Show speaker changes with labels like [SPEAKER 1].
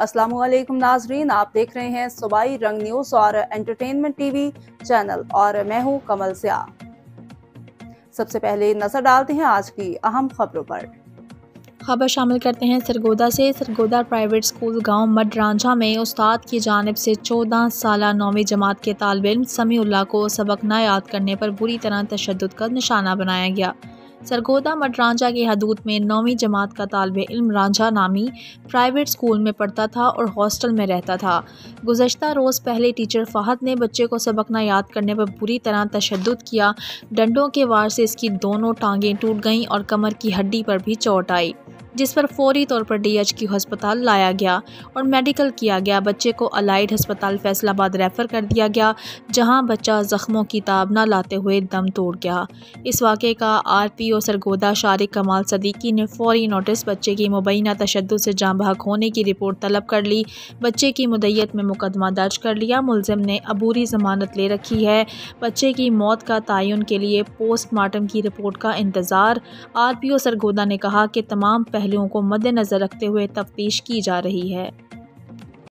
[SPEAKER 1] अस्सलाम वालेकुम नाजरीन, आप देख रहे हैं सूबाई रंग न्यूज़ और एंटरटेनमेंट टीवी चैनल और मैं हूं कमल सिया। सबसे पहले नजर डालते हैं आज की अहम खबरों पर।
[SPEAKER 2] खबर शामिल करते हैं सरगोदा से। सरगोदा प्राइवेट स्कूल गांव मडरांझा में उस्ताद की जानिब से 14 साला 9वीं जमात के तालिब इल्म समीउल्लाह को सबक न याद करने पर बुरी तरह तशद्दुद का निशाना बनाया गया। सरगोदा मडरांझा की हदूद में 9वीं जमात का तालिब इल्म रांझा नामी प्राइवेट स्कूल में पढ़ता था और हॉस्टल में रहता था। गुज़श्ता रोज़ पहले टीचर फ़हद ने बच्चे को सबक न याद करने पर बुरी तरह तशद्दुद किया। डंडों के वार से इसकी दोनों टांगें टूट गईं और कमर की हड्डी पर भी चोट आई, जिस पर फौरी तौर पर DHQ अस्पताल लाया गया और मेडिकल किया गया। बच्चे को अलाइड अस्पताल फैसलाबाद रेफ़र कर दिया गया, जहां बच्चा ज़ख्मों की ताब न लाते हुए दम तोड़ गया। इस वाक़े का RPO सरगोदा शारिक कमाल सदीकी ने फौरी नोटिस बच्चे की मुबैना तशद्दुद से जाँ बहक होने की रिपोर्ट तलब कर ली। बच्चे की मुद्दत में मुकदमा दर्ज कर लिया। मुलजिम ने अबूरी ज़मानत ले रखी है। बच्चे की मौत का तयन के लिए पोस्टमार्टम की रिपोर्ट का इंतज़ार। RPO सरगोदा ने कहा कि तमाम पहलुओं को मद्देनज़र रखते हुए तफ्तीश की जा रही है।